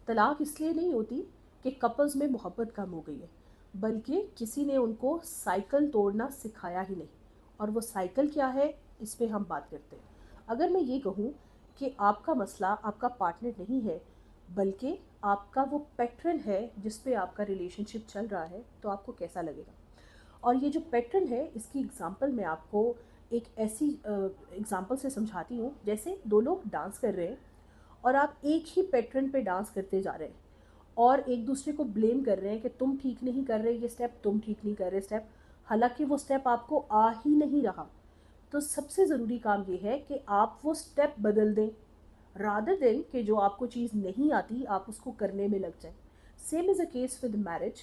तलाक इसलिए नहीं होती कि कपल्स में मोहब्बत कम हो गई है, बल्कि किसी ने उनको साइकिल तोड़ना सिखाया ही नहीं। और वो साइकिल क्या है, इस पे हम बात करते हैं। अगर मैं ये कहूँ कि आपका मसला आपका पार्टनर नहीं है, बल्कि आपका वो पैटर्न है जिस पे आपका रिलेशनशिप चल रहा है, तो आपको कैसा लगेगा? और ये जो पैटर्न है, इसकी एग्जांपल मैं आपको एक ऐसी एग्जांपल से समझाती हूँ। जैसे दो लोग डांस कर रहे हैं और आप एक ही पैटर्न पे डांस करते जा रहे हैं और एक दूसरे को ब्लेम कर रहे हैं कि तुम ठीक नहीं कर रहे ये स्टेप, तुम ठीक नहीं कर रहे स्टेप, हालांकि वो स्टेप आपको आ ही नहीं रहा। तो सबसे ज़रूरी काम ये है कि आप वो स्टेप बदल दें, रादर देन कि जो आपको चीज़ नहीं आती आप उसको करने में लग जाए। Same is a case with marriage.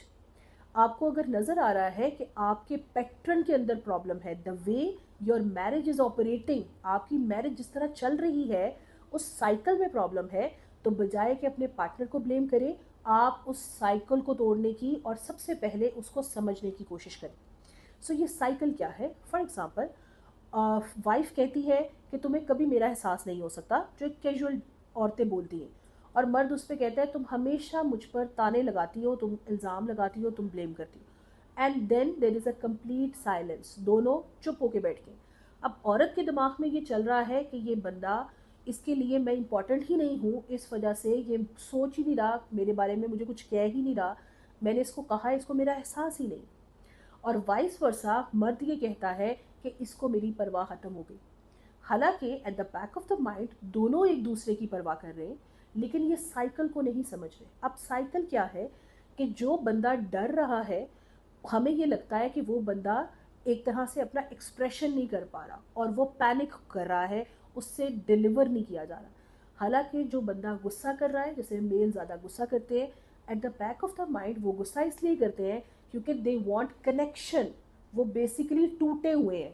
आपको अगर नज़र आ रहा है कि आपके पैटर्न के अंदर प्रॉब्लम है, the way your marriage is operating, आपकी मैरिज जिस तरह चल रही है उस साइकिल में प्रॉब्लम है, तो बजाय कि अपने पार्टनर को ब्लेम करें, आप उस साइकिल को तोड़ने की और सबसे पहले उसको समझने की कोशिश करें। सो ये साइकिल क्या है? फॉर एग्जाम्पल, वाइफ कहती है कि तुम्हें कभी मेरा एहसास नहीं हो सकता, जो एक कैजुअल औरतें बोलती हैं, और मर्द उस पर कहता है तुम हमेशा मुझ पर ताने लगाती हो, तुम इल्ज़ाम लगाती हो, तुम ब्लेम करती हो। And then there is a complete silence, दोनों चुप होके बैठ गए। अब औरत के दिमाग में ये चल रहा है कि ये बंदा, इसके लिए मैं इंपॉर्टेंट ही नहीं हूँ, इस वजह से ये सोच ही नहीं रहा मेरे बारे में, मुझे कुछ कह ही नहीं रहा, मैंने इसको कहा, इसको मेरा एहसास ही नहीं। और वाइस वर्सा, मर्द ये कहता है कि इसको मेरी परवाह खत्म हो गई। हालांकि at the back of the mind दोनों एक दूसरे की परवाह कर रहे हैं, लेकिन ये साइकिल को नहीं समझ रहे। अब साइकिल क्या है कि जो बंदा डर रहा है, हमें ये लगता है कि वो बंदा एक तरह से अपना एक्सप्रेशन नहीं कर पा रहा और वो पैनिक कर रहा है, उससे डिलीवर नहीं किया जा रहा। हालांकि जो बंदा गुस्सा कर रहा है, जैसे मेल ज़्यादा गुस्सा करते हैं, at the back of the mind वो गुस्सा इसलिए करते हैं क्योंकि दे वांट कनेक्शन। वो बेसिकली टूटे हुए हैं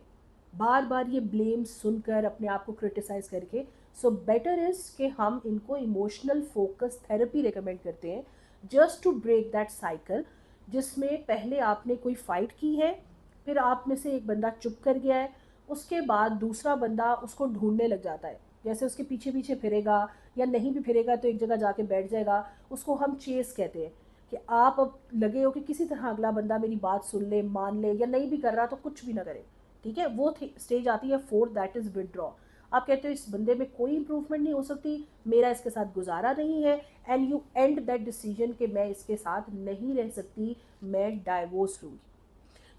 बार बार ये ब्लेम सुनकर, अपने आप को क्रिटिसाइज करके। सो बेटर इज कि हम इनको इमोशनल फोकस थेरेपी रिकमेंड करते हैं, just to break that cycle, जिसमें पहले आपने कोई फाइट की है, फिर आप में से एक बंदा चुप कर गया है, उसके बाद दूसरा बंदा उसको ढूंढने लग जाता है, जैसे उसके पीछे पीछे फिरेगा, या नहीं भी फिरेगा तो एक जगह जाके बैठ जाएगा। उसको हम चेस कहते हैं, कि आप अब लगे हो कि किसी तरह अगला बंदा मेरी बात सुन ले, मान ले, या नहीं भी कर रहा तो कुछ भी ना करे। ठीक है, वो स्टेज आती है फोर्थ, दैट इज विदड्रॉ। आप कहते हो इस बंदे में कोई इंप्रूवमेंट नहीं हो सकती, मेरा इसके साथ गुजारा नहीं है, and you and that decision कि मैं इसके साथ नहीं रह सकती, मैं डाइवोर्स लूँगी।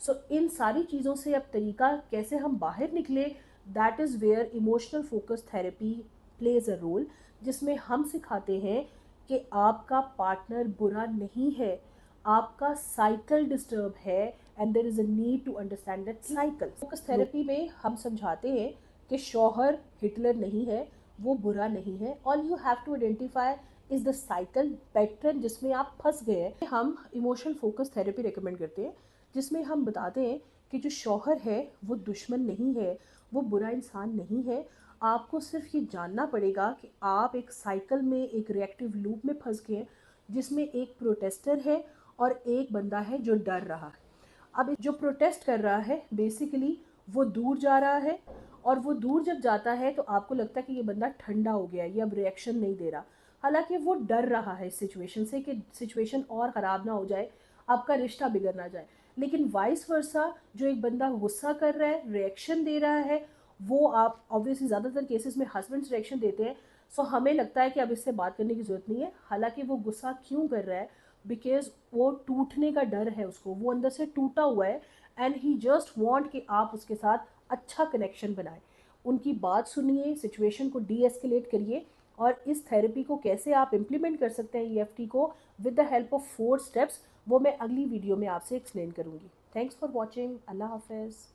सो इन सारी चीज़ों से अब तरीका कैसे हम बाहर निकले, that is where emotional focus therapy plays a role, जिसमें हम सिखाते हैं कि आपका पार्टनर बुरा नहीं है, आपका साइकिल डिस्टर्ब है, and there is a need to understand that cycle. Focus therapy में हम समझाते हैं कि शौहर हिटलर नहीं है, वो बुरा नहीं है, all you have to identify is the cycle pattern जिसमें आप फंस गए हैं। हम इमोशनल फोकस थेरेपी रिकमेंड करते हैं, जिसमें हम बताते हैं कि जो शौहर है वो दुश्मन नहीं है, वो बुरा इंसान नहीं है। आपको सिर्फ ये जानना पड़ेगा कि आप एक साइकिल में, एक रिएक्टिव लूप में फंस गए, जिसमें एक प्रोटेस्टर है और एक बंदा है जो डर रहा है। अब जो प्रोटेस्ट कर रहा है बेसिकली वो दूर जा रहा है, और वो दूर जब जाता है तो आपको लगता है कि ये बंदा ठंडा हो गया है, ये अब रिएक्शन नहीं दे रहा, हालांकि वो डर रहा है इस सिचुएशन से कि सिचुएशन और ख़राब ना हो जाए, आपका रिश्ता बिगड़ ना जाए। लेकिन वाइस वर्सा, जो एक बंदा गुस्सा कर रहा है, रिएक्शन दे रहा है, वो आप ऑब्वियसली ज़्यादातर केसेस में हस्बैंड्स रिएक्शन देते हैं। सो हमें लगता है कि अब इससे बात करने की ज़रूरत नहीं है, हालांकि वो गुस्सा क्यों कर रहा है, बिकॉज वो टूटने का डर है उसको, वो अंदर से टूटा हुआ है, एंड ही जस्ट वांट कि आप उसके साथ अच्छा कनेक्शन बनाएं। उनकी बात सुनिए, सिचुएशन को डी एस्केलेट करिए, और इस थेरेपी को कैसे आप इम्प्लीमेंट कर सकते हैं ईएफटी को with the help of 4 steps, वो मैं अगली वीडियो में आपसे एक्सप्लेन करूंगी। Thanks for watching. अल्लाह हाफिज़।